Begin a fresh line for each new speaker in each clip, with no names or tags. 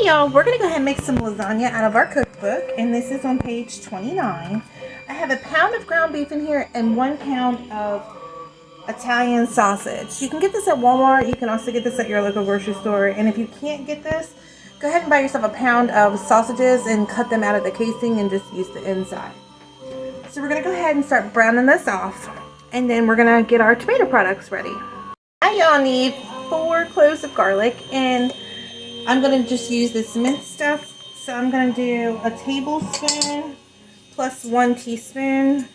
Y'all, we're gonna go ahead and make some lasagna out of our cookbook, and this is on page 29. I have a pound of ground beef in here and 1 pound of Italian sausage. You can get this at Walmart. You can also get this at your local grocery store, and if you can't get this, go ahead and buy yourself a pound of sausages and cut them out of the casing and just use the inside. So we're gonna go ahead and start browning this off, and then we're gonna get our tomato products ready. Now y'all need 4 cloves of garlic, and I'm going to just use this minced stuff. So I'm going to do a tablespoon plus 1 teaspoon.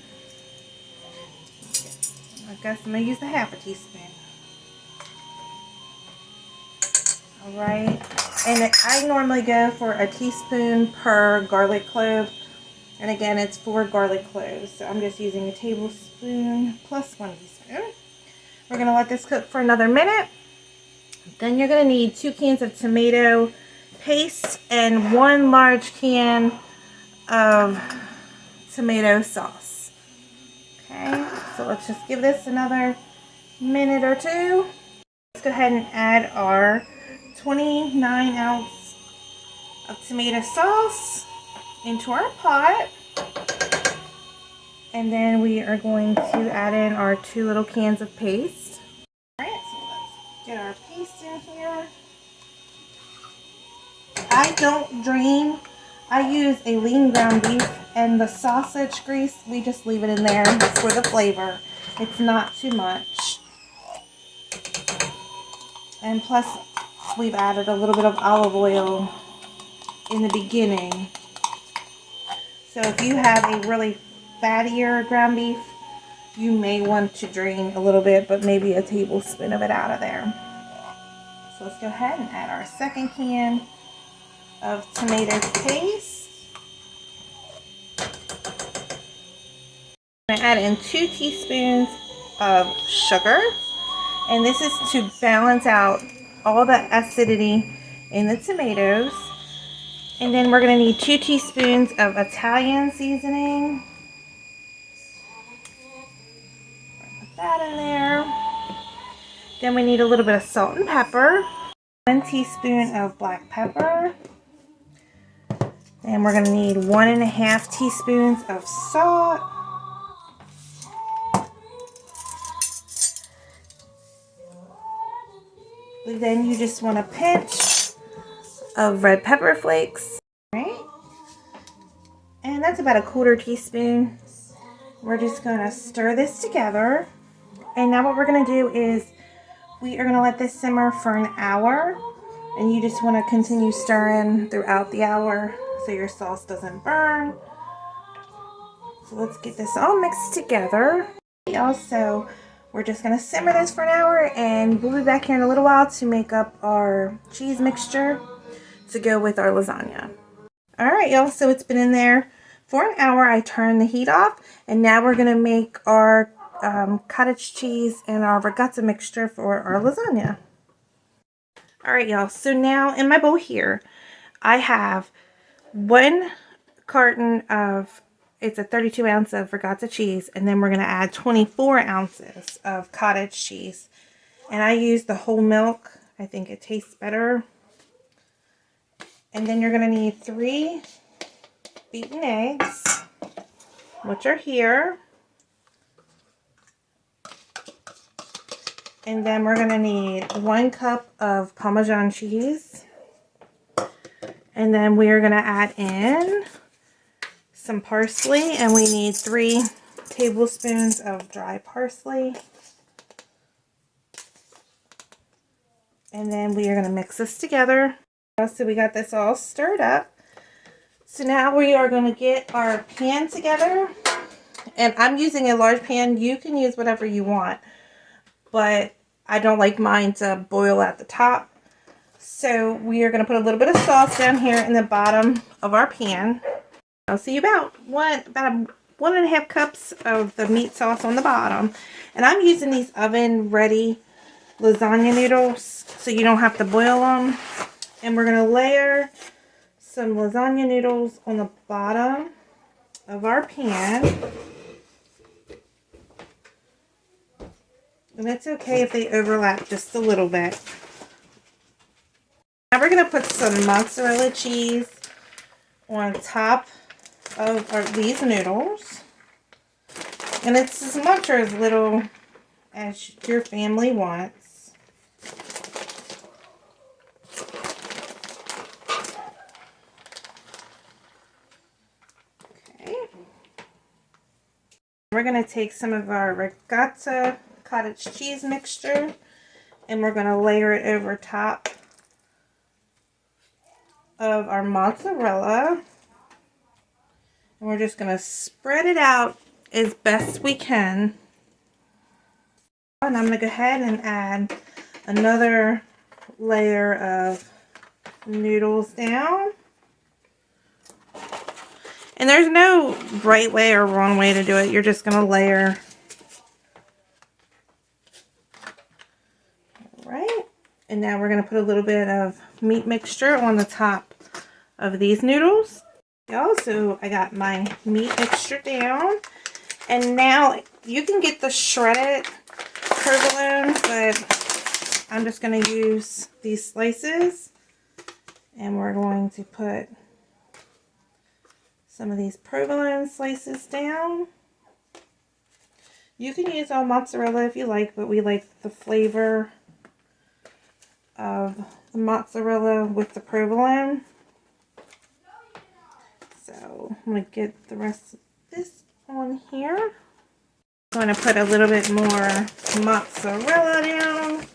I guess I'm going to use a half a teaspoon. Alright. And I normally go for a teaspoon per garlic clove. And again, it's 4 garlic cloves. So I'm just using a tablespoon plus 1 teaspoon. We're going to let this cook for another minute. Then you're going to need 2 cans of tomato paste and 1 large can of tomato sauce. Okay, so let's just give this another minute or two. Let's go ahead and add our 29 ounce of tomato sauce into our pot. And then we are going to add in our 2 little cans of paste. Alright, so let's get our paste in here. I don't drain. I use a lean ground beef, and the sausage grease, we just leave it in there for the flavor. It's not too much. And plus, we've added a little bit of olive oil in the beginning. So if you have a really fattier ground beef, you may want to drain a little bit, but maybe a tablespoon of it out of there. So let's go ahead and add our 2nd can of tomato paste. I'm going to add in 2 teaspoons of sugar, and this is to balance out all the acidity in the tomatoes. And then we're going to need 2 teaspoons of Italian seasoning. Put that in there. Then we need a little bit of salt and pepper. 1 teaspoon of black pepper. And we're going to need 1½ teaspoons of salt. Then you just want a pinch of red pepper flakes. Right? And that's about a 1/4 teaspoon. We're just going to stir this together. And now what we're going to do is we are going to let this simmer for an hour. And you just want to continue stirring throughout the hour so your sauce doesn't burn. So let's get this all mixed together. Also, we're just going to simmer this for an hour, and we'll be back here in a little while to make up our cheese mixture to go with our lasagna. Alright y'all, so it's been in there for an hour. I turned the heat off, and now we're going to make our cottage cheese and our ricotta mixture for our lasagna. Alright y'all, so now in my bowl here, I have 1 carton of, it's a 32 ounce of ricotta cheese, and then we're going to add 24 ounces of cottage cheese. And I use the whole milk. I think it tastes better. And then you're going to need 3 beaten eggs, which are here. And then we're going to need 1 cup of Parmesan cheese. And then we are going to add in some parsley, and we need 3 tablespoons of dry parsley. And then we are going to mix this together. So we got this all stirred up. So now we are going to get our pan together. And I'm using a large pan. You can use whatever you want, but I don't like mine to boil at the top. So we are going to put a little bit of sauce down here in the bottom of our pan. I'll see about 1½ cups of the meat sauce on the bottom. And I'm using these oven ready lasagna noodles, so you don't have to boil them. And we're going to layer some lasagna noodles on the bottom of our pan. And it's okay if they overlap just a little bit. Now we're going to put some mozzarella cheese on top of these noodles. And it's as much or as little as your family wants. Okay. We're going to take some of our ricotta cottage cheese mixture and we're going to layer it over top of our mozzarella. And we're just going to spread it out as best we can. And I'm going to go ahead and add another layer of noodles down. And there's no right way or wrong way to do it. You're just going to layer. Right. And now we're going to put a little bit of meat mixture on the top of these noodles. So I got my meat mixture down. And now you can get the shredded provolone, but I'm just going to use these slices. And we're going to put some of these provolone slices down. You can use all mozzarella if you like, but we like the flavor of the mozzarella with the provolone. So I'm going to get the rest of this on here. I'm going to put a little bit more mozzarella down.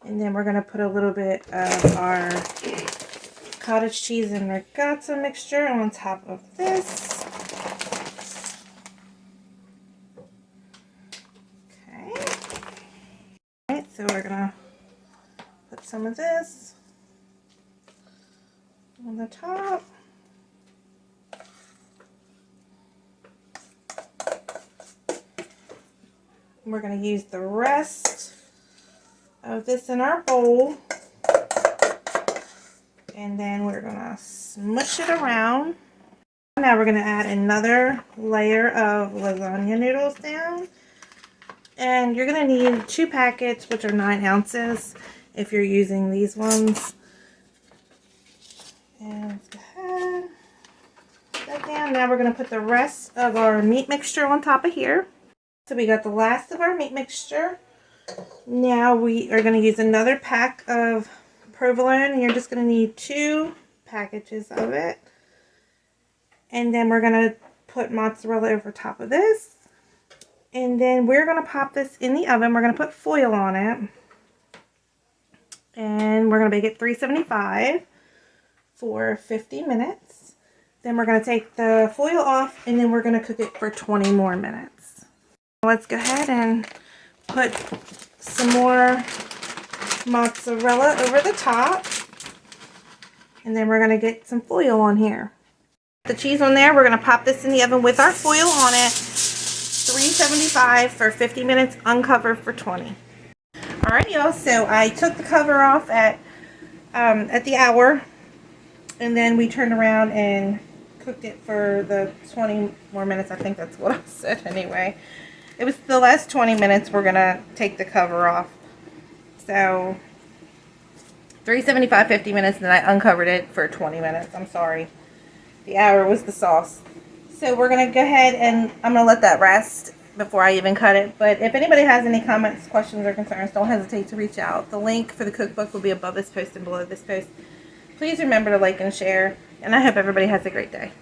And then we're going to put a little bit of our cottage cheese and ricotta mixture on top of this. Okay. Alright, so we're going to put some of this on the top. We're going to use the rest of this in our bowl, and then we're going to smush it around. Now we're going to add another layer of lasagna noodles down, and you're going to need 2 packets, which are 9 ounces if you're using these ones. And let's go ahead, put that down. Now we're going to put the rest of our meat mixture on top of here. So we got the last of our meat mixture. Now we are going to use another pack of provolone, and you're just going to need 2 packages of it. And then we're going to put mozzarella over top of this. And then we're going to pop this in the oven. We're going to put foil on it. And we're going to bake it 375 for 50 minutes. Then we're going to take the foil off, and then we're going to cook it for 20 more minutes. Let's go ahead and put some more mozzarella over the top, and then we're going to get some foil on here. The cheese on there, we're going to pop this in the oven with our foil on it, 375 for 50 minutes, uncover for 20. Alright y'all, so I took the cover off at the hour, and then we turned around and cooked it for the 20 more minutes. I think that's what I said anyway. It was the last 20 minutes we're going to take the cover off. So 375, 50 minutes, and then I uncovered it for 20 minutes. I'm sorry. The hour was the sauce. So we're going to go ahead and I'm going to let that rest before I even cut it. But if anybody has any comments, questions, or concerns, don't hesitate to reach out. The link for the cookbook will be above this post and below this post. Please remember to like and share. And I hope everybody has a great day.